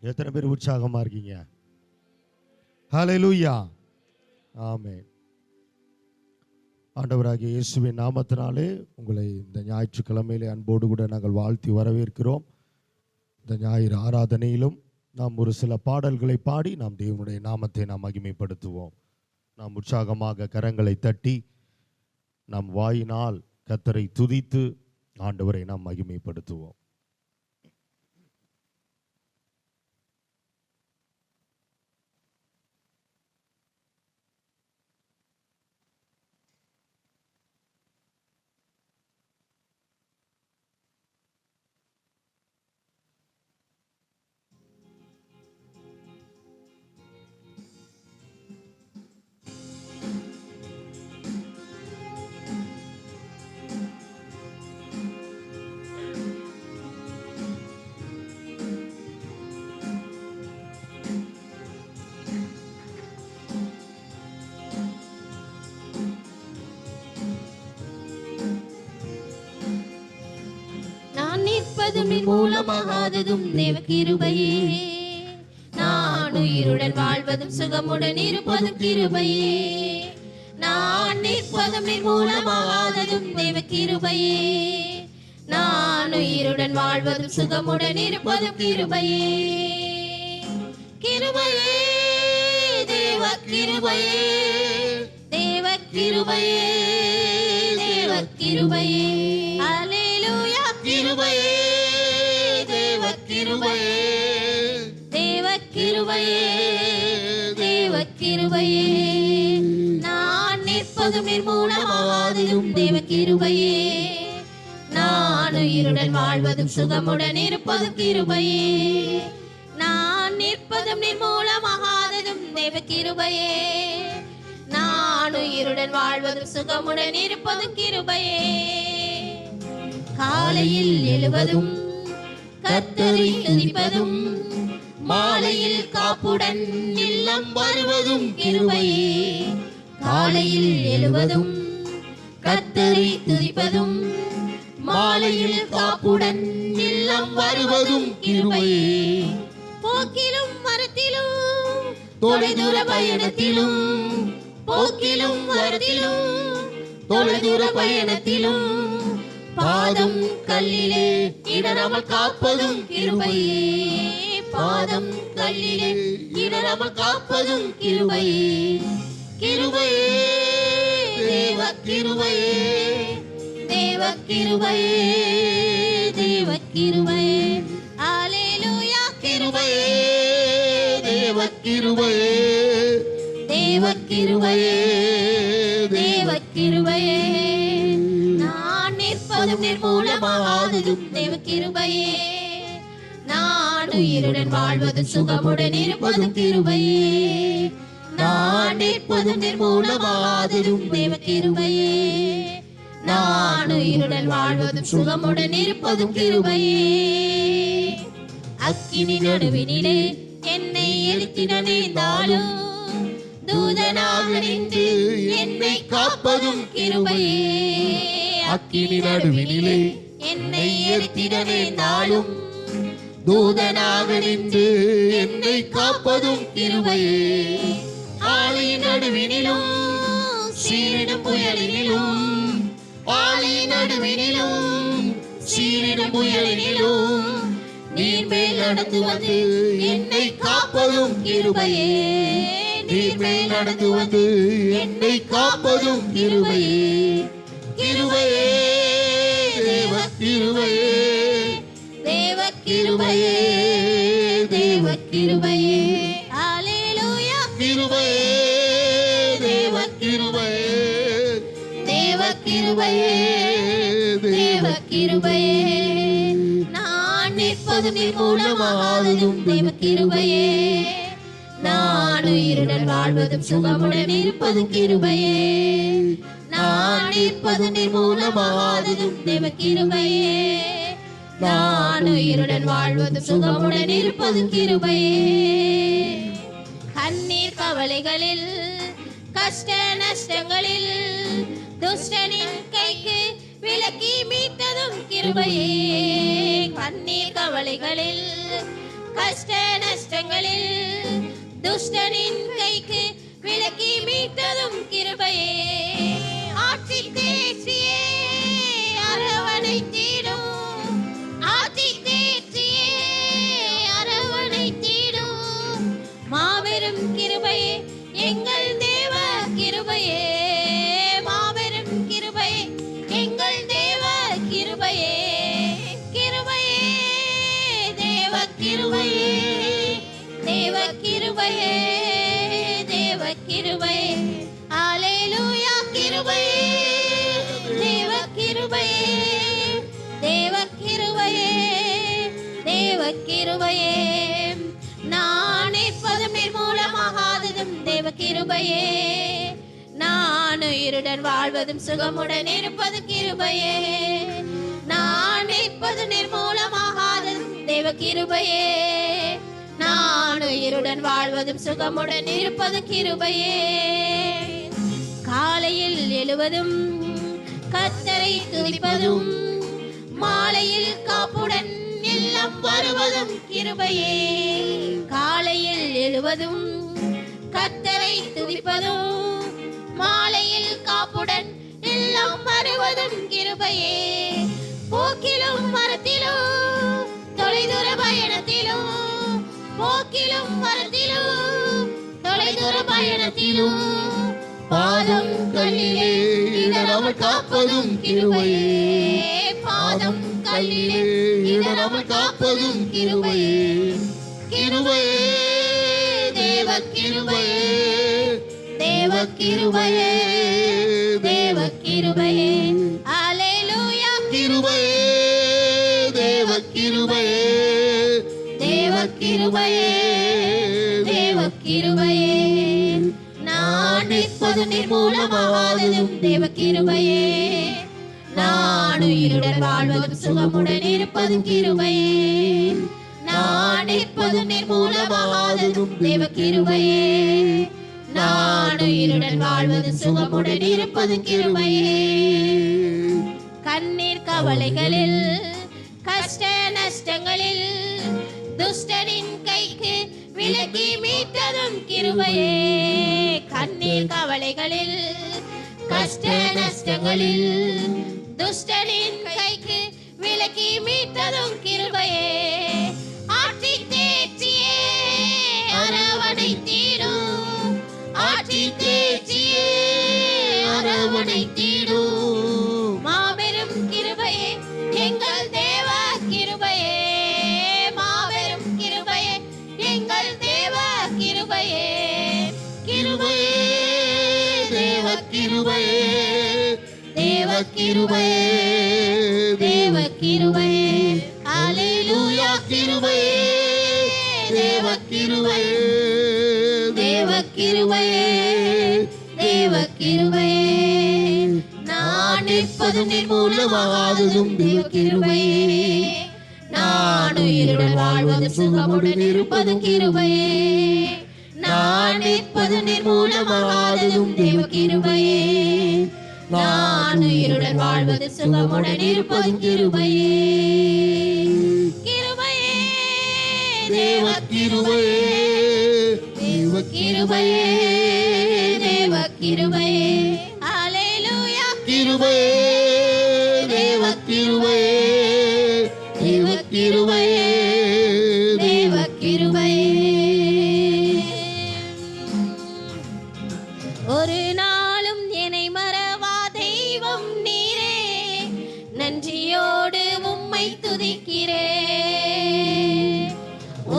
எத்தனை பேர் உற்சாகமா இருக்கீங்க? ஹல்லேலூயா, ஆமென். ஆண்டவராகிய இயேசுவின் நாமத்தினாலே உங்களை இந்த ஞாயிற்றுக்கிழமையிலே அன்போடு கூட நாங்கள் வாழ்த்தி வரவேற்கிறோம். இந்த ஞாயிறு ஆராதனையிலும் நாம் ஒரு சில பாடல்களை பாடி நாம் தேவனுடைய நாமத்தை நாம் மகிமைப்படுத்துவோம். நாம் உற்சாகமாக கரங்களை தட்டி நாம் வாயினால் கர்த்தரை துதித்து ஆண்டவரை நாம் மகிமைப்படுத்துவோம். மூலமாகாததும் தேவ கிருபையே, நான் உயிருடன் வாழ்வதும் சுகமுடன் இருப்பதும் கிருபையே. நான் நிற்பதும் மூலமாகாததும் தேவ கிருபையே, நான் உயிருடன் வாழ்வதும் சுகமுடன் இருப்பதும் கிருபையே. கிருபையே தேவ கிருபையே, தேவ கிருபையே, தேவ கிருபையே. அல்லேலூயா. கிருபையே கிருபையே, தேவ கிருபையே, தேவ கிருபையே. நான் நிற்பதும் நிர்மூலமாகாததும் தேவ கிருபையே, நான் உயிருடன் வாழ்வதும் சுகமுடன் இருப்பதும் கிருபையே. நான் நிற்பதும் நிர்மூலமாகாததும் தேவ கிருபையே, நான் உயிருடன் வாழ்வதும் சுகமுடன் இருப்பதும் கிருபையே. காலையில் எழுவதும் கர்த்தரை துதிப்பதும், மாலையில் காப்புடன் இல்லம் வருவதும் கிருபையே. காலையில் எழுவதும் கர்த்தரை துதிப்பதும், மாலையில் காப்புடன் இல்லம் வருவதும் கிருபையே. போக்கிலும் மரத்திலும் தொலைதூர பயணத்திலும், போக்கிலும் மரத்திலும் தொலைதூர பயணத்திலும், பாதம் கல்லிலே இடராமல் காப்பதும் கிருபையே. பாதம் கல்லிலே இடராமல் காப்பதும் கிருபையே. கிருபையே தேவ கிருபையே, தேவ கிருபையே, தேவ கிருபையே. அல்லேலூயா. கிருபையே தேவ கிருபையே, தேவ கிருபையே, தேவ கிருபையே. நிர்மூலமாகாததும் தேவ கிருபையே, நான் உயிருடன் வாழ்வதும் சுகமுடன் இருப்பதும் கிருபையே. நான் நிற்பதும் நிர்மூலமாகாததும் தேவ கிருபையே, நான் உயிருடன் வாழ்வதும் சுகமுடன் இருப்பதும் கிருபையே. அக்கினி நடுவினிலே என்னை எரித்திட நேர்ந்தாலும், தூதனாக நின்று என்னை காப்பதும் கிருபையே. அக்கினி நடுவினிலே என்னை எரித்திட நேர்ந்தாலும், தூதனாக நின்று என்னை காப்பதும் கிருபையே. ஆழியின் நடுவினிலும் சீரிடும் புயலினிலும், ஆழியின் நடுவினிலும் சீரிடும் புயலினிலும், நீர் மேல் நடந்து வந்து என்னை காப்பதும் கிருபையே. நீர் மேல் நடந்து வந்து என்னை காப்பதும் கிருபையே. கிருபையே தேவ கிருபையே, தேவ கிருபையே, தேவ கிருபையே. அல்லேலூயா. கிருபையே தேவ கிருபையே, தேவ கிருபையே, தேவ கிருபையே. நான் நிற்பதும் நிர்மூலமாகாததும் தேவ கிருபையே, நான் உயிருடன் வாழ்வதும் சுகமுடன் இருப்பதும் கிருபையே. நான் நிற்பதும் நிர்மூலமாகாததும் தேவ கிருபையே, நான் உயிருடன் வாழ்வதும் சுகமுடன் இருப்பதும் கிருபையே. கண்ணீர் கவலைகளில் கஷ்ட நஷ்டங்களில், துஷ்டனின் கைக்கு விலக்கி மீட்டதும் கிருபையே. கண்ணீர் கவலைகளில் கஷ்ட நஷ்டங்களில் துஷ்டனின் கைக்கு விலக்கி மீட்டதும் கிருபையே. ஆட்சி தேற்றியே அரவணைத்திடும், ஆட்சி தேற்றியே அரவணைத்திடும் மாபெரும் கிருபையே எங்கள் தேவ கிருபையே. மாபெரும் கிருபையே எங்கள் தேவ கிருபையே. கிருபையே தேவ கிருபையே, தேவ கிருபையே, தேவ கிருபையே. அல்லேலூயா. கிருபையே தேவ கிருபையே, தேவ கிருபையே, தேவ கிருபையே. நான் எப்போதும் நிர்மூலமாகாததும் தேவ கிருபையே. நான் உயிருடன் வாழ்வதும் சுகமுடன் இருப்பது கிருபையே. நான் எப்போதும் நிர்மூலமாகாததும் தேவ கிருபையே. நான் உயிருடன் வாழ்வதும் சுகமுடன் இருப்பது கிருபையே. காலையில் எழுவதும் கர்த்தரை துதிப்பதும், மாலையில் காப்புடன் இல்லம் வருவதும் கிருபையே. காலையில் எழுவதும் கர்த்தரை துதிப்பதும், மாலையில் காப்புடன் இல்லம் வருவதும் கிருபையே. போக்கிலும் மரத்திலும் தொலைதூர பயணத்திலும், போக்கிலும் மரத்திலும் தொலைதூர பயணத்திலும் பாதம் கல்லிலே இடராமல் காப்பதும் கிருபையே. பாதம் கல்லிலே இடராமல் காப்பதும் கிருபையே. கிருபையே தேவ கிருபையே, தேவ கிருபையே, தேவ கிருபையே. அல்லேலூயா. கிருபையே தேவ கிருபையே, தேவ கிருபையே, தேவ கிருபையே. நான் எப்போதும் நிர்மூலமாகாததும் தேவ கிருபையே. நான் உயிருடன் வாழ்வதும் சுகமுடன் இருப்பதும் கிருபையே. நான் எப்போதும் நிர்மூலமாகாததும் தேவ கிருபையே. நான் உயிருடன் வாழ்வதும் சுகமுடன் இருப்பதும் கிருபையே. கண்ணீர் கவலைகளில் கஷ்ட நஷ்டங்களில் துஷ்டனின் கைக்கு விலக்கி மீட்டதும் கிருபையே. கண்ணீர் கவலைகளில் கஷ்ட நஷ்டங்களில் துஷ்டனின் கைக்கு விலக்கி மீட்டதும் கிருபையே. ஆட்சி தேற்றியே அரவணைத்திடும், ஆட்சி தேற்றியே அரவணைத்திடும் மாபெரும் கிருபையே எங்கள் தேவ கிருபையே. மாபெரும் கிருபையே எங்கள் தேவ கிருபையே. கிருபையே தேவ கிருபையே, தேவ கிருபையே, தேவ கிருபையே. அல்லேலூயா. கிருபையே தேவ கிருபையே, தேவ கிருபையே, தேவ கிருபையே. நான் எப்போதும் நிர்மூலமாகாததும் தேவ கிருபையே. நான் உயிருடன் வாழ்வதும் சுகமுடன் இருப்பதும் கிருபையே. நான் எப்போதும் நிர்மூலமாகாததும் தேவ கிருபையே. நான் உயிருடன் வாழ்வது சுகமுடன் இருப்பதும் கிருபையே. கிருபையே தேவ கிருபையே, தேவ கிருபையே, தேவ கிருபையே. அல்லேலூயா. கிருபையே தேவ கிருபையே, தேவ கிருபையே, தேவ கிருபையே. ஒரு நாளும் என்னை மறவா தெய்வம் நீரே, நன்றியோடு உம்மை துதிக்கிறேன்.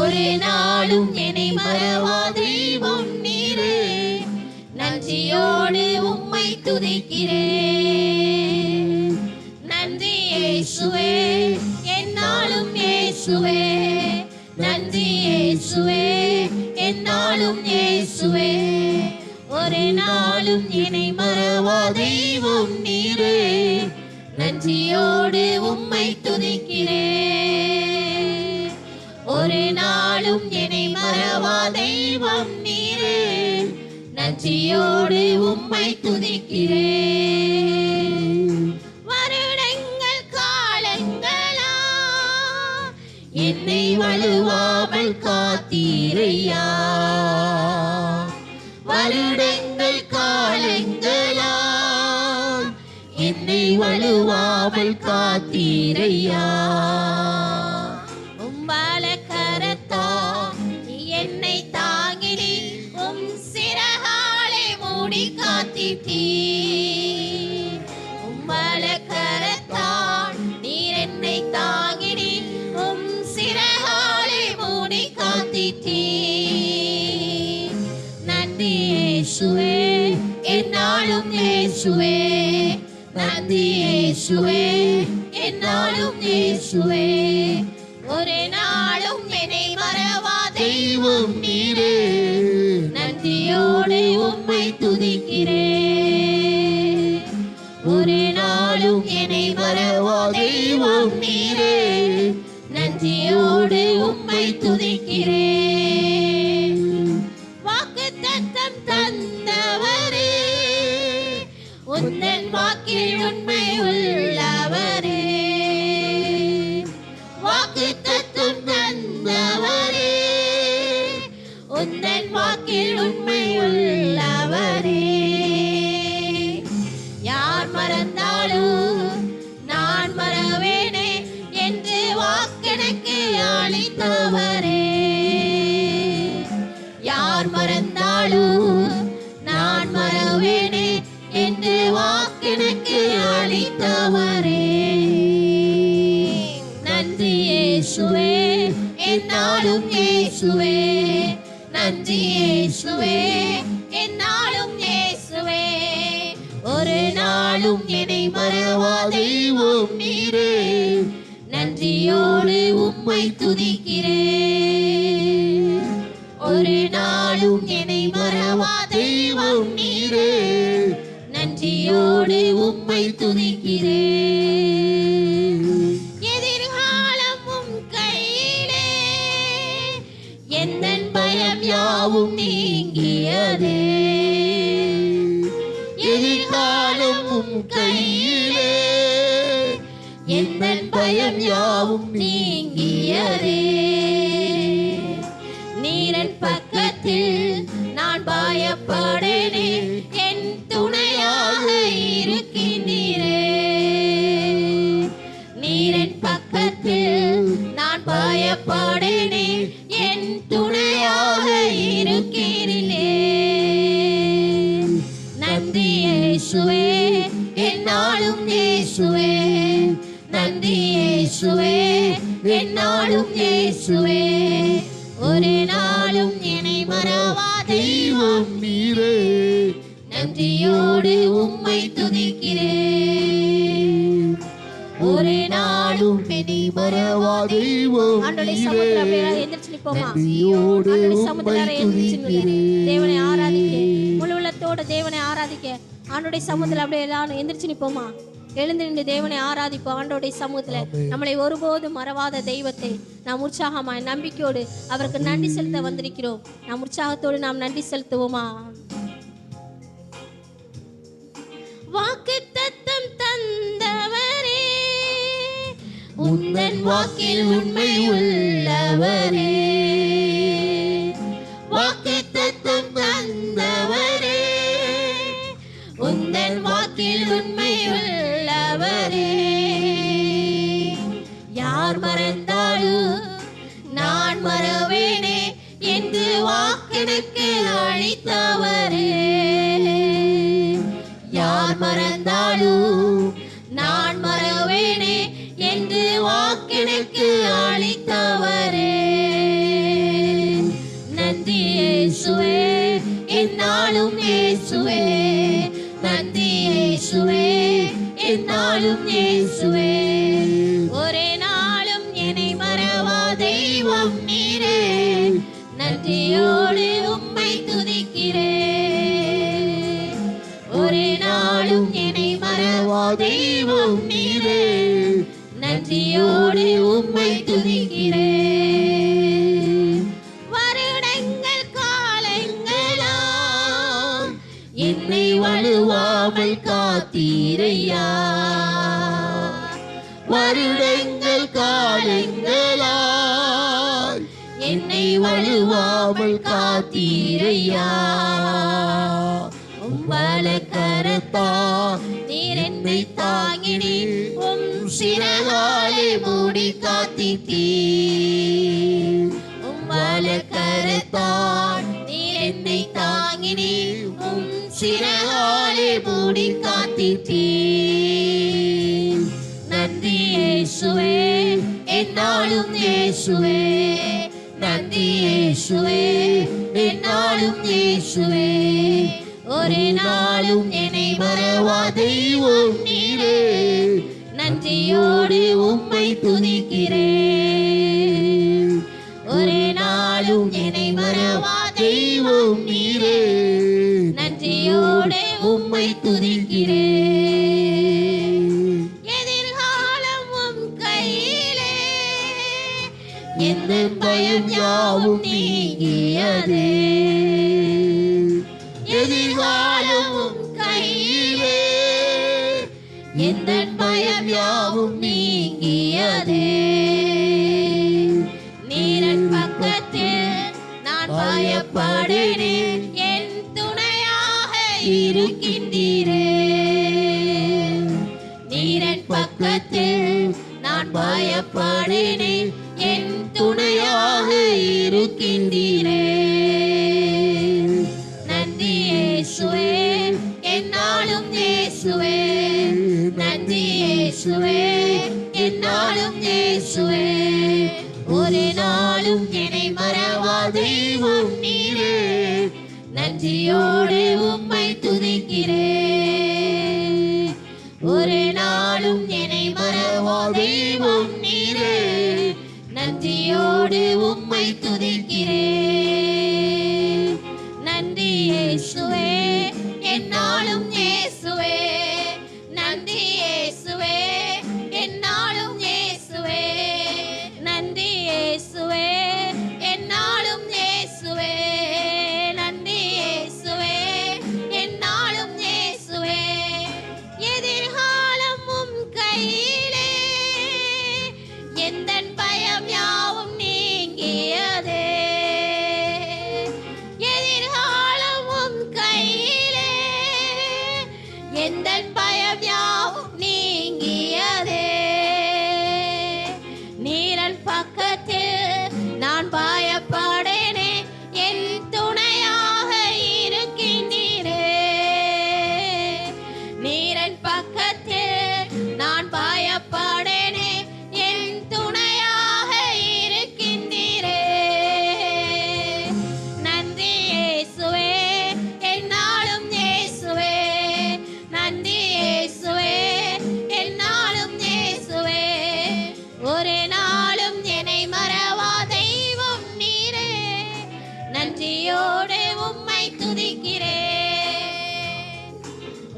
ஒரு நாளும் என்னை மறவா தெய்வம் நீரே, நன்றியோடு உம்மை துதிக்கிறேன். நன்றி இயேசுவே, என்னாலும் இயேசுவே. நன்றி இயேசுவே, என்னாலும் இயேசுவே. ஒரு நாளும் என்னை மறவா தெய்வம் நீரே, நன்றியோடு உம்மை துதிக்கிறேன். ஒரு நாளும் என்னை மறவா தெய்வம் நீரே, நன்றியோடு உம்மை துதிக்கிறேன். வருடங்கள் காலங்களா என்னை வலுவாமல் காத்தீரையா. வருடங்கள் காலங்களாய் என்னை வலுவாமல் காத்தீரையா. உம்பால கரத்தா என்னை தாங்கினி, உம் சிறகாலே மூடி காத்தீர். உம்பால கரத்தால் நீர் என்னை தாங்கினி, உம் சிறகாலே மூடி காத்தீர். நன்றி இயேசுவே, என்னாலும் இயேசுவே. நன்றி இயேசுவே, என்னாலும் இயேசுவே. ஒரு நாளும் என்னை மறவா தெய்வம் நீரே. நன்றியோடு உம்மை துதிக்கிறேன். ஒரு நாளும் என்னை மறவா தெய்வம் நீரே. நன்றியோடு உம்மை துதிக்கிறேன். வாக்குத்தத்தம் தந்தவரே, உந்தன் வாக்கில் உண்மை உள்ளவரே. வாக்குத்தத்தம் தந்தவரே, உந்தன் வாக்கில் உண்மை உள்ளவரே. யார் மறந்தாலும் நான் மறவேனே என்று வாக்கெனக்கு அளித்தவரே. யார் மறந்தாலும் நான் மறவேனே என்று வாக்கெனக்கு அளித்தவரே. நன்றி இயேசுவே, என்னாலும் இயேசுவே. நன்றி இயேசுவே, என்னாலும் இயேசுவே. ஒரு நாளும் என்னை மறவா தெய்வம் நீரே. நன்றியோடு உம்மை துதிக்கிறேன். ஒரு நாளும் என்னை மறவா தெய்வம் நீரே. நன்றியோடு உம்மை துதிக்கிறேன். எதிர்காலம் உம் கையிலே, எந்தன் பயம் யாவும் நீங்கியதே. எதிர்காலம் உம் கையிலே, எந்தன் பயம் யாவும் நீங்கியதே. நீரன் பக்கத்தில் நான் பயப்படேனே, என் துணையாக இருக்கின்றீரே. நீரன் பக்கத்தில் நான் பயப்படேனே, என் துணையாக இருக்கிறீரே. நன்றி இயேசுவே, என்னாலும் இயேசுவே. நன்றி இயேசுவே, என்னாலும் இயேசுவே. ஒரு நாளும் என்னை மறவா தெய்வம் நீரே. நன்றியோடு உம்மை துதிக்கிறேன். ஒரு நாளும் என்னை மறவா தெய்வம் நீரே. நன்றியோடு உம்மை துதிக்கிறேன். தேவனை ஆராதிக்க, முழு உள்ளத்தோட தேவனை ஆராதிக்க ஆண்டோடைய சமூகத்தில் அப்படியே எல்லாரும் எந்திரிச்சு நிப்போமா? எழுந்து நின்று தேவனை ஆராதிப்போம். ஆண்டோடைய சமூகத்துல நம்மளை ஒருபோதும் மறவாத தெய்வத்தை நாம் உற்சாகமாய் நம்பிக்கையோடு அவருக்கு நன்றி செலுத்த வந்திருக்கிறோம். நாம் உற்சாகத்தோடு நாம் நன்றி செலுத்துவோமா? வாக்குத்தத்தம் தந்தவரே, உந்தன் வாக்கில் உண்மை உள்ளவரே. வாக்குத்தத்தம் தந்தவரே, உந்தன் வாக்கில் உண்மை உள்ளவரே. யார் மறந்தாலும் நான் மறவேனே என்று வாக்கெனக்கு அளித்தவரே. யார் மறந்தாலும் நான் மறவேனே என்று வாக்கெனக்கு அளித்தவரே. நன்றி இயேசுவே, என்னாலும் இயேசுவே. நன்றி இயேசுவே, என்னாலும் இயேசுவே. ஒரே நாளும் என்னை மறவா தெய்வம் நீரே. நன்றியோடு உம்மை துதிக்கிறேன். ஒரே நாளும் என்னை மறவா தெய்வம் நீரே. நன்றியோடு உம்மை துதிக்கிறேன். வருடங்கள் காலங்களாம் என்னை வலுவாமல் காத்தீரையா. வருடங்கள் காலங்களாம் தழுவாமல் காத்தீரையா உம்பல கரத்தா நீர் என்னை தாங்கினி உம் சிறகாலே மூடி காத்தீர் உம்பல கரத்தா நீர் என்னை தாங்கினி உம் சிறகாலே மூடி காத்தீர் நன்றி இயேசுவே என்னாலும் இயேசுவே நன்றி இயேசுவே என்னாலும் இயேசுவே ஒரு நாளும் என்னை மறவா தெய்வம் நீரே நன்றியோடு உம்மை துதிக்கிறேன் ஒரு நாளும் என்னை மறவா தெய்வம் நீரே நன்றியோடு உம்மை துதிக்கிறேன் எதிர்காலம் உம் கையிலே எந்த பயம் யாவும் நீங்கியதே எதிர்காலம் உம் கையிலே எந்த பயம் யாவும் நீங்கியதே நீரன் பக்கத்தில் நான் பயப்படுகிறேன் என் துணையாக இருக்கின்றீரே நீரன் பக்கத்தில் நான் பயப்படுகிறேன் என் துணையாக இருக்கின்றீரே நன்றி இயேசுவே என்னாலும் இயேசுவே நன்றி இயேசுவே என்னாலும் இயேசுவே ஒரு நாளும் என்னை மறவா தெய்வம் நீரே நன்றியோடு உம்மை துதிக்கிறேன் ஒரு நாளும் என்னை மறவா தெய்வம் நீரே நன்றியோடு உம்மை துதிக்கிறேன் நன்றி இயேசுவே என்னாலும் இயேசுவே நன்றி இயேசுவே என்னாலும் இயேசுவே நன்றி இயேசுவே என்னாலும் இயேசுவே நன்றி இயேசுவே என்னாலும் இயேசுவே எதிர்காலம் உம் கையிலே எந்தன் பயம் யாவும் நீங்கியதே எதிர்காலம் உம் கையிலே எந்தன் பயம் யாவும் நீங்கியதே நீரன் பக்கத்தில் நான் பயப்படேனே என் துணையாக இருக்கின்றீரே நீரன் பக்கத்தில் நான் பயப்படேனே என் துணையாக இருக்கின்றீரே நன்றி இயேசுவே என்னாலும் இயேசுவே நன்றி இயேசுவே என்னாலும் இயேசுவே ஒரு நாளும் என்னை மறவா தெய்வம் நீரே நன்றியோடு உம்மை துதிக்கிறேன்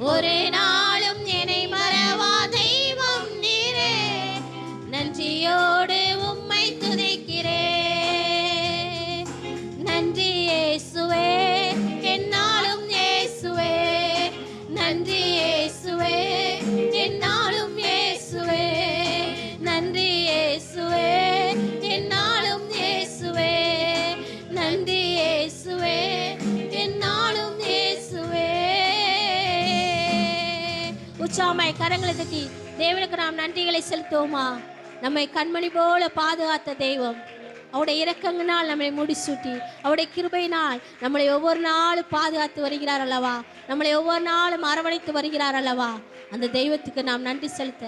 ஒரு நாளும் என்னை மறவா தெய்வம் நீரே நன்றியோடு உம்மை துதிக்கிறேன் நன்றி இயேசுவே என்னாலும் இயேசுவே நன்றி இயேசுவே என்னாலும் இயேசுவே நன்றி இயேசுவே என்னாலும் இயேசுவே நன்றி இயேசுவே என்னாலும் இயேசுவே உற்சாகமாய் கரங்களை தட்டி தேவனுக்கு நாம் நன்றிகளை செலுத்துவோமா நம்மை கண்மணி போல பாதுகாத்த தெய்வம் அவருடைய இரக்கங்களால் நம்மளை முடிசூட்டி அவருடைய கிருபையினால் நம்மளை ஒவ்வொரு நாளும் பாதுகாத்து வருகிறார் அல்லவா நம்மளை ஒவ்வொரு நாளும் அரவணைத்து வருகிறார் அல்லவா அந்த தெய்வத்துக்கு நாம் நன்றி செலுத்த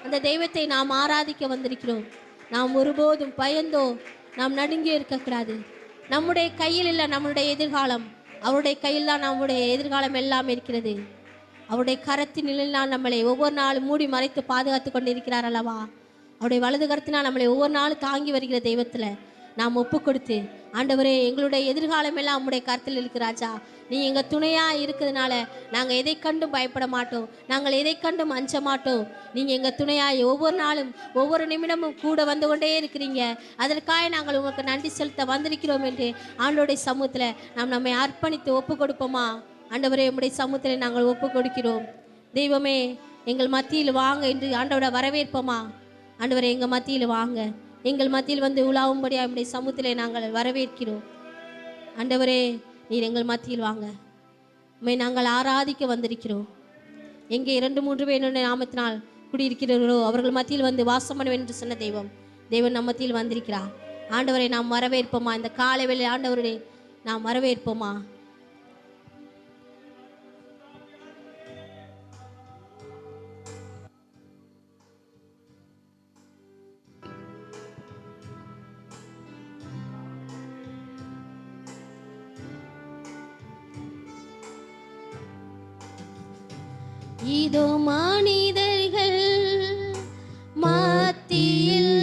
அந்த தெய்வத்தை நாம் ஆராதிக்க வந்திருக்கிறோம் நாம் ஒருபோதும் பயந்தோ நாம் நடுங்கி இருக்கக்கூடாது நம்முடைய கையில் இல்லை நம்முடைய எதிர்காலம் அவருடைய கையில் தான் நம்முடைய எதிர்காலம் எல்லாம் இருக்கிறது அவருடைய கரத்தின் நிலையினால் நம்மளை ஒவ்வொரு நாளும் மூடி மறைத்து பாதுகாத்து கொண்டிருக்கிறார் அல்லவா அவருடைய வலது கரத்தினால் நம்மளை ஒவ்வொரு நாளும் தாங்கி வருகிற தெய்வத்தில் நாம் ஒப்பு கொடுத்து ஆண்டவரே எங்களுடைய எதிர்காலம் எல்லாம் உம்முடைய கருத்தில் இருக்கு ராஜா நீ எங்கள் துணையாக இருக்கிறதுனால நாங்கள் எதை கண்டும் பயப்பட மாட்டோம் நாங்கள் எதை கண்டும் அஞ்ச மாட்டோம் நீங்கள் எங்கள் துணையாய் ஒவ்வொரு நாளும் ஒவ்வொரு நிமிடமும் கூட வந்து கொண்டே இருக்கிறீங்க அதற்காக நாங்கள் உங்களுக்கு நன்றி செலுத்த வந்திருக்கிறோம் என்று ஆண்டவருடைய சமூகத்தில் நாம் நம்மை அர்ப்பணித்து ஒப்பு கொடுப்போமா ஆண்டவரே உம்முடைய சமூகத்தில் நாங்கள் ஒப்பு கொடுக்கிறோம் தெய்வமே எங்கள் மத்தியில் வாங்க என்று ஆண்டவரை வரவேற்போமா ஆண்டவரே எங்கள் மத்தியில் வாங்க எங்கள் மத்தியில் வந்து உலாவும்படி நம்முடைய சமூகத்திலே நாங்கள் வரவேற்கிறோம். ஆண்டவரே, நீர் எங்கள் மத்தியில் வாங்க. உம்மை நாங்கள் ஆராதிக்க வந்திருக்கிறோம். எங்கே 2-3 பேர் என்னுடைய நாமத்தினால் குடியிருக்கிறவர்களோ அவர்கள் மத்தியில் வந்து வாசம் பண்ணுவேன் என்று சொன்ன தேவன் நம் மத்தியில் வந்திருக்கிறார். ஆண்டவரை நாம் வரவேற்போமா? இந்த காலை வேளை ஆண்டவரே நாம் வரவேற்போமா? இதோ மனிதர்கள் மத்தியில்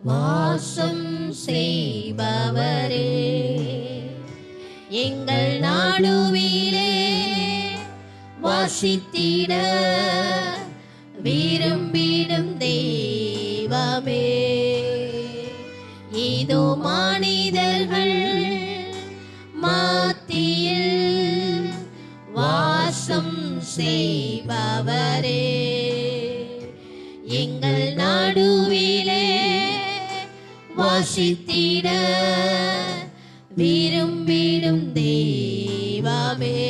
வாசம் செய்பவரே, எங்கள் நடுவிலே வாசித்திட விரும்பிடும் தெய்வமே. இதோ மனிதர்கள் மத்தியில் வாசம் செய்பவரே, எங்கள் நடுவிலே வாசித்திட விரும்பிடும் தெய்வமே.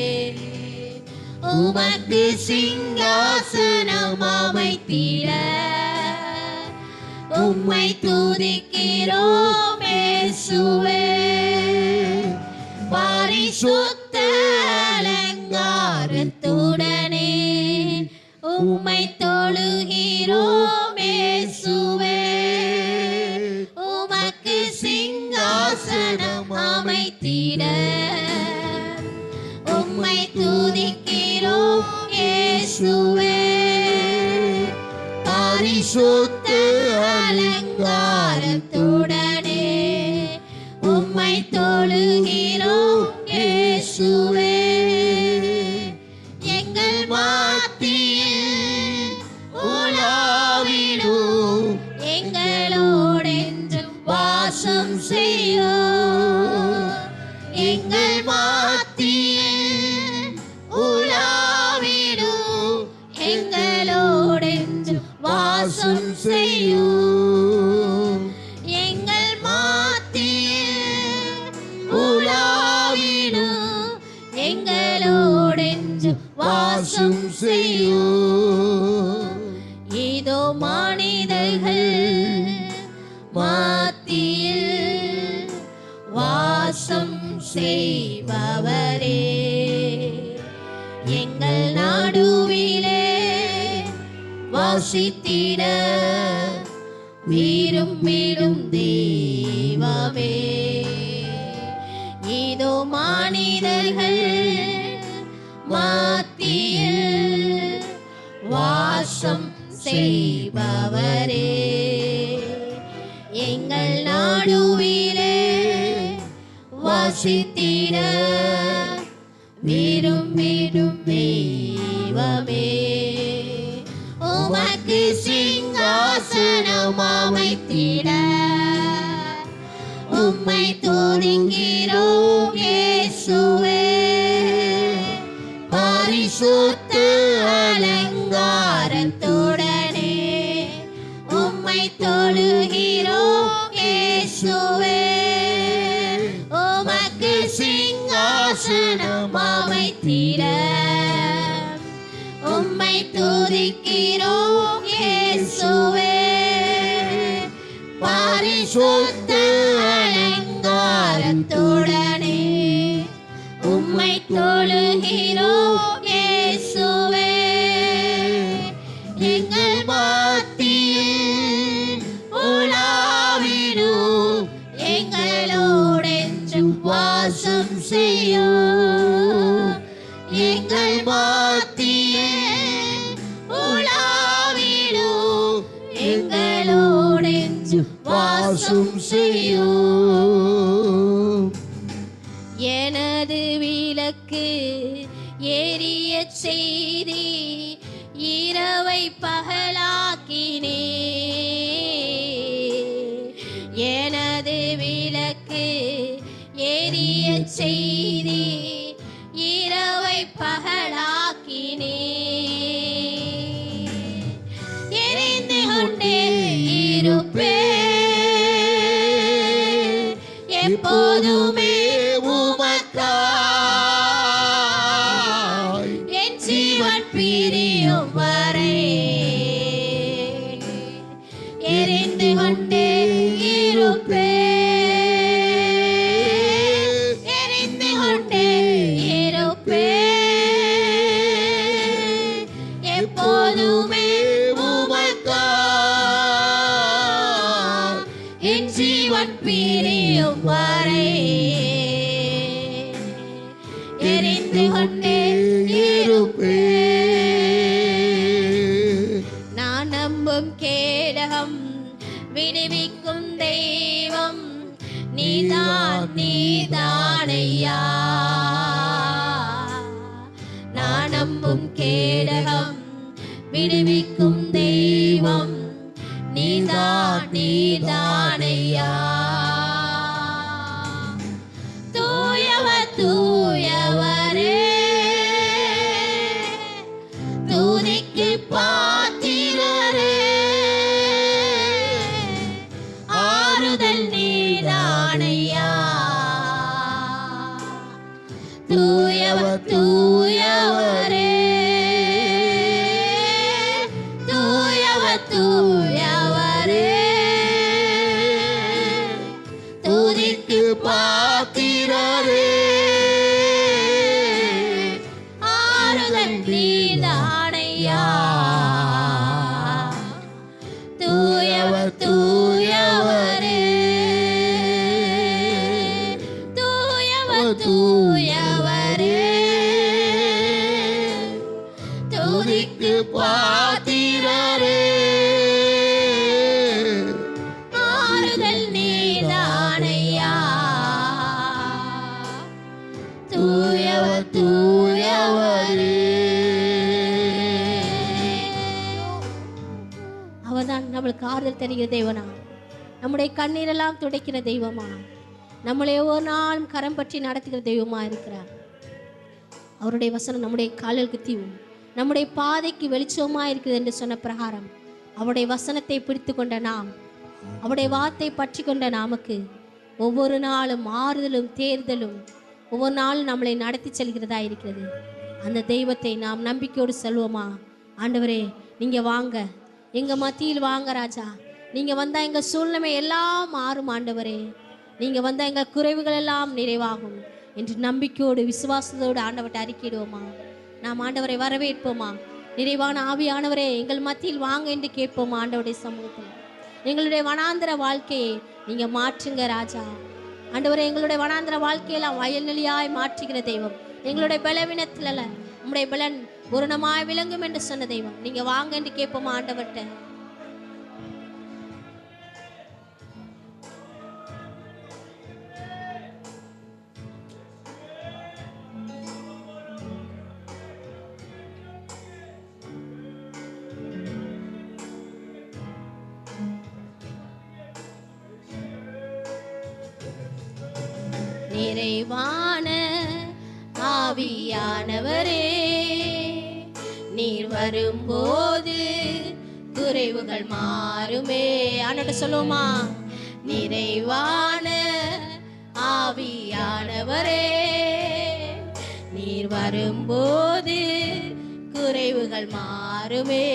உமக்கு சிங்காசனம் அமைத்திட உம்மை துதிக்கிறோம் இயேசுவே. பரிசுத்த அலங்காரத்துடனே உம்மை தொழுகிறோம் இயேசுவே. உமக்கு சிங்காசனம் அமைத்திட உம்மை துதிக்கிறோம் இயேசுவே. பரிசுத்த அலங்காரத்துடனே உம்மை தொழுகிறோம் இயேசுவே. எங்கள் மத்தியில் உலாவிடும் எங்களோடென்றும் வாசம் செய்யும். எங்கள் மத்தியில் உலாவிடும் எங்களோடென்றும் வாசம் செய்யும். எங்கள் மத்தியில் உலாவிடும் எங்களோடென்றும் வாசம் செய்யும். இதோ மனிதர்கள் மத்தியில் வாசம் செய்பவரே, எங்கள் நடுவிலே வாசித்திட விரும்பிடும் தெய்வமே. இதோ மனிதர்கள் மத்தியில் வாசம் செய்பவரே, எங்கள் நடுவிலே வாசித்திட விரும்பிடும் தெய்வமே. உமக்கு சிங்காசனம் அமைத்திட உம்மை துதிக்கிறோம் இயேசுவே. பரிசுத்த அலங்காரத்துடனே உம்மை தொழுகிறோம் இயேசுவே. உமக்கு சிங்காசனம் அமைத்திட உம்மை துதிக்கிறோம் இயேசுவே. பரிசுத்த அலங்காரத்துடனே உம்மை தொழுகிறோம் இயேசுவே. எங்கள் மத்தியில் உலாவிடும் எங்களோடென்றும் வாசம் செய்யும். எங்கள் மத்தியில் உலாவிடும் எங்களோடென்றும் வாசம் செய்யும். எனது விளக்கு எரிய செய்தி இரவை பகலாக்கினே. எனது விளக்கு எரிய செய்தி இரவை பகலாக்கினே. எரிந்து கொண்டே இருப்பே எப்போதுமே உமக்காய் என் ஜீவன் பிரியும் வரை எரிந்து கொண்டே இருப்பேன், எரிந்து கொண்டே இருப்பேன். எப்போதுமே உமக்காய் என் ஜீவன் பிரியும் வரை எரிந்து கொண்டே இருப்பேன். நான் நம்பும் கேடகம் விடுவிக்கும் தெய்வம் நீதான், நீதானையா. நான் நம்பும் கேடகம் விடுவிக்கும் தெய்வம் நீதான், நீதானையா. தூயவர் தூயவரே, துதிக்கு பாத்திரரே, ஆறுதல் நீதானையா. தூயவர் தூயவரே, தூயவர் தூயவரே, துதிக்கு பாத்திரரே, ஆறுதல் நீதானையா. தூயவர் தூயவரே, தூயவர் தூயவரே, துதிக்கு பாத்திரரே, ஆறுதல் நீதானையா. தூயவர் தூயவரே. அவர்தான் நம்மளுக்கு ஆறுதல் தருகிற தெய்வனா, நம்முடைய கண்ணீரெல்லாம் துடைக்கிற தெய்வமா, நம்மளை ஒவ்வொரு நாளும் கரம் பற்றி நடத்துகிற தெய்வமா இருக்கிறார். அவருடைய வசனம் நம்முடைய கால்களுக்கு தீவும், நம்முடைய பாதைக்கு வெளிச்சமா இருக்குது என்று சொன்ன பிரகாரம் அவருடைய வசனத்தை பிடித்து கொண்ட நாம், அவருடைய வார்த்தை பற்றி கொண்ட நமக்கு ஒவ்வொரு நாளும் ஆறுதலும் தேர்தலும் ஒவ்வொரு நாளும் நம்மளை நடத்தி செல்கிறதா இருக்கிறது. அந்த தெய்வத்தை நாம் நம்பிக்கையோடு செல்வோமா? ஆண்டவரே நீங்க வாங்க, எங்க மத்தியில் வாங்க ராஜா. நீங்க வந்தா எங்க சூழ்நிலை எல்லாம் மாறும் ஆண்டவரே. நீங்க வந்தா எங்கள் குறைவுகள் எல்லாம் நிறைவாகும் என்று நம்பிக்கையோடு விசுவாசத்தோடு ஆண்டவரை அறிக்கையிடுவோமா? நாம் ஆண்டவரை வரவேற்போமா? நிறைவான ஆவியானவரே எங்கள் மத்தியில் வாங்க என்று கேட்போமா? ஆண்டவருடைய சமூகத்தில் எங்களுடைய வனாந்திர வாழ்க்கையை நீங்க மாற்றுங்க ராஜா. ஆண்டவரே எங்களுடைய வனாந்திர வாழ்க்கையெல்லாம் வயல்நிலையாய் மாற்றுகிற தெய்வம், எங்களுடைய பலவீனத்தில் அல்ல உங்களுடைய பலன் பூரணமாய் விளங்கும் என்று சொன்ன தெய்வம், நீங்க வாங்க என்று கேட்போமா ஆண்டவர்கிட்ட? நிறைவான ஆவியானவரே, நீர் வரும்போது குறைவுகள் மாறுமே. ஆனோட சொல்லுமா? நிறைவான ஆவியானவரே, நீர் வரும்போது குறைவுகள் மாறுமே.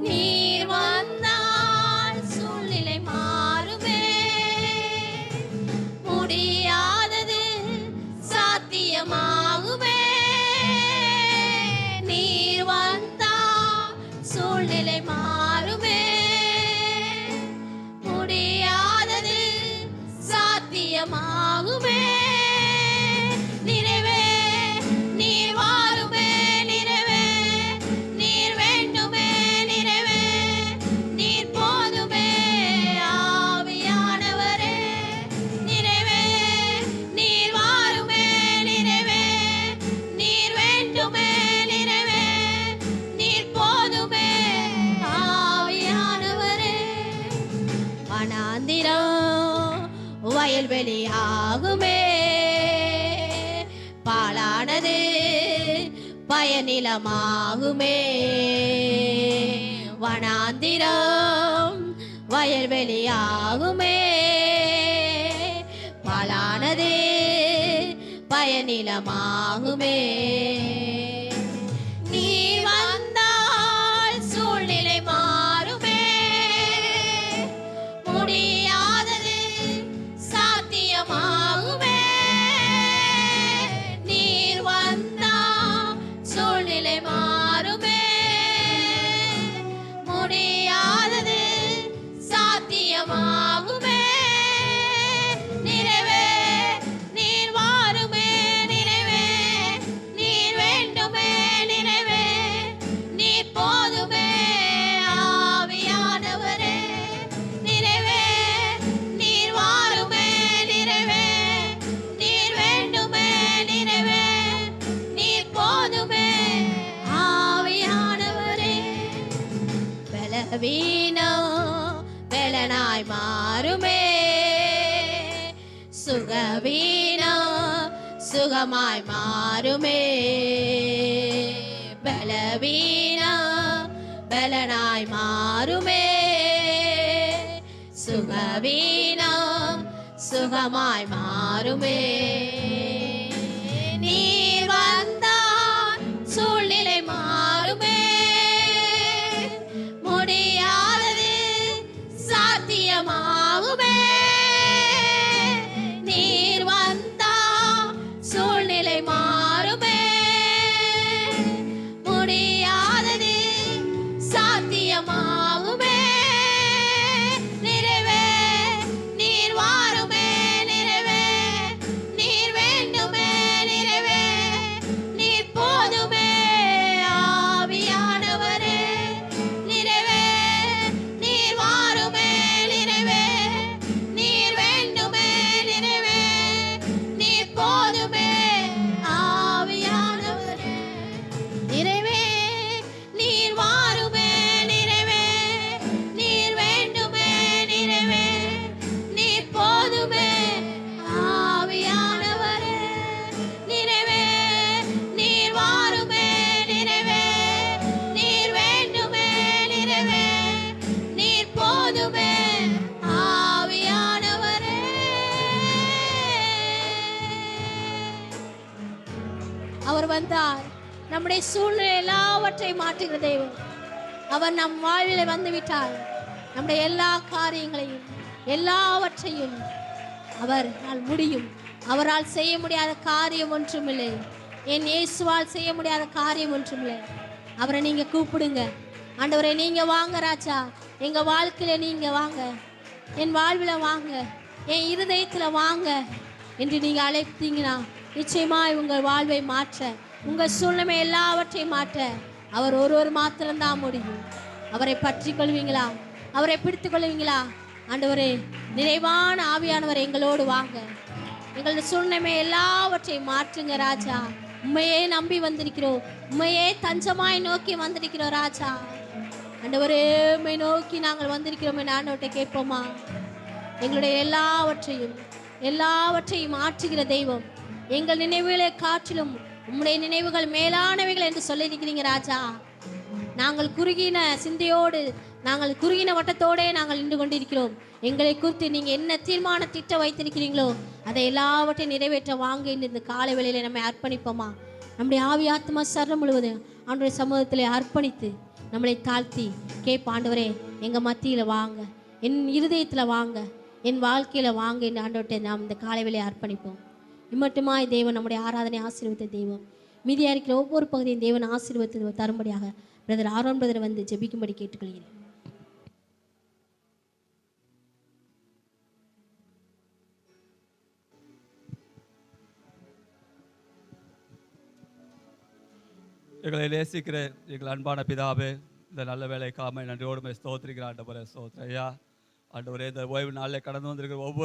நீர் வந்தால் சூழ்நிலை மாறுமே, முடியாதது சாத்தியமாகுமே. நீர் வந்தால் சூழ்நிலை மாறுமே, முடியாதது சாத்தியமாகுமே. நிறைவே நீர் வாருமே, நிறைவே நீர் வேண்டுமே, நிறைவே நீர் போதுமே. ஆவியானவரே நிறைவே நீர் வாருமே, நிறைவே நீர் வேண்டுமே, நிறைவே நீர் போதுமே. ஆவியானவரே வனாந்திரம் வயல்வெளியாகுமே, பாலானது பயனிலமாகுமே. வனாந்திரம் வயல்வெளியாகுமே, நிலமாகுமே. நீர் வந்தால் சூழ்நிலை மாறுமே. முடியாதது சாத்தியமாகுமே. நீர் வந்தால் சூழ்நிலை மாறுமே. முடியாதது சாத்தியமாகுமே. நிறைவே நீர் வாருமே. நிறைவே நீர் வேண்டுமே. நிறைவே நீர் போதுமே. ஆவியானவரே நிறைவே நீர் வாருமே. நிறைவே நீர் வேண்டுமே. நிறைவே நீர் போதுமே. ஆவியானவரே பலவீனம் பலனாய் மாறுமே. சுகவீனம் சுகமாய் மாறுமே. பலவீனம் பலனாய் மாறுமே. சுகவீனம் சுகமாய் மாறுமே. நீர் வந்தால் சூழ்நிலை மாறுமே. முடியாதது சாத்தியமாகுமே. நீர் வந்தா சூழ்நிலை மாறுமே. முடியாதது சாத்தியமாகுமே. நிறைவே நீர் வாருமே. நிறைவே நீர் வேண்டுமே. நிறைவே நீர் போதுமே. ஆவியானவரே நிறைவே நீர் வாருமே. நிறைவே நீர் வேண்டுமே. நிறைவே நீர் போதுமே. ஆவியானவரே நிறைவே நீர் வாருமே. நிறைவே நீர் வேண்டுமே. நிறைவே நீர் போதுமே. ஆவியானவரே நிறைவே நீர் வாருமே. நிறைவே நீர் வேண்டுமே. நிறைவே நீர் போதுமே. ஆவியானவரே அவர் வந்தார் நம்முடைய சூழ்நிலை எல்லாவற்றையும் மாற்றுகிற தெய்வம். அவர் நம் வாழ்வில் வந்து விட்டார். நம்முடைய எல்லா காரியங்களையும் எல்லாவற்றையும் அவரால் முடியும். அவரால் செய்ய முடியாத காரியம் ஒன்றுமில்லை. என் இயேசுவால் செய்ய முடியாத காரியம் ஒன்றுமில்லை. அவரை நீங்க கூப்பிடுங்க. ஆண்டவரே நீங்க வாங்க ராஜா, எங்க வாழ்க்கையில நீங்க வாங்க, என் வாழ்வில் வாங்க, என் இருதயத்துல வாங்க என்று நீங்க அழைத்தீங்கன்னா நிச்சயமாய் உங்கள் வாழ்வை மாற்ற, உங்கள் சூழ்நிலை எல்லாவற்றையும் மாற்ற அவர் ஒருவர் மாத்திரம்தான் முடியும். அவரை பற்றி கொள்வீங்களா? அவரை பிடித்து கொள்வீங்களா? ஆண்டவரே நிறைவான ஆவியானவர் எங்களோடு வாங்க. எங்களோட சூழ்நிலை எல்லாவற்றையும் மாற்றுங்க ராஜா. உண்மையே நம்பி வந்திருக்கிறோம். உண்மையே தஞ்சமாய் நோக்கி வந்திருக்கிறோம் ராஜா. ஆண்டவரே உம்மை நோக்கி நாங்கள் வந்திருக்கிறோம். ஆண்டவர்கிட்ட கேட்போமா? எங்களுடைய எல்லாவற்றையும் மாற்றுகிற தெய்வம். எங்கள் நினைவுகளை காற்றிலும் உம்முடைய நினைவுகள் மேலானவைகள் என்று சொல்லியிருக்கிறீங்க ராஜா. நாங்கள் குறுகின சிந்தையோடு, நாங்கள் குறுகின வட்டத்தோடே நாங்கள் நின்று கொண்டிருக்கிறோம். எங்களை குறித்து நீங்கள் என்ன தீர்மான திட்டம் வைத்திருக்கிறீங்களோ அதை எல்லாவற்றையும் நிறைவேற்ற வாங்க இந்த காலை வேளையில நம்மை அர்ப்பணிப்போமா? நம்முடைய ஆவி ஆத்மா சர்வம் முழுவதும் ஆண்டவருடைய சமூகத்திலே அர்ப்பணித்து நம்மளை தாழ்த்தி ஆண்டவரே எங்கள் மத்தியில் வாங்க, என் இருதயத்தில் வாங்க, என் வாழ்க்கையில் வாங்க என்று ஆண்டவர்கிட்ட நாம் இந்த காலை வேளையை அர்ப்பணிப்போம். இம்மட்டுமாய் தேவன் நம்முடைய ஆராதனை ஆசீர்வதித்த தெய்வம். மீதியாக இருக்கிற ஒவ்வொரு பகுதியும் தேவன் ஆசீர்வதித்து தரும்படியாக பிரதர் ஆரோன் பிரதர் வந்து ஜெபிக்கும்படி கேட்டுக்கொள்கிறேன். எங்களை நேசிக்கிற எங்கள் அன்பான பிதாவே, இந்த நல்ல வேலைக்காக நன்றியோடு ஸ்தோத்திரிக்கிற ஆண்டவரே. ஸ்தோத்திரம் ஐயா. ஆண்டவரே, இந்த ஓய்வு நாளில் கடந்து வந்திருக்கிற ஒவ்வொரு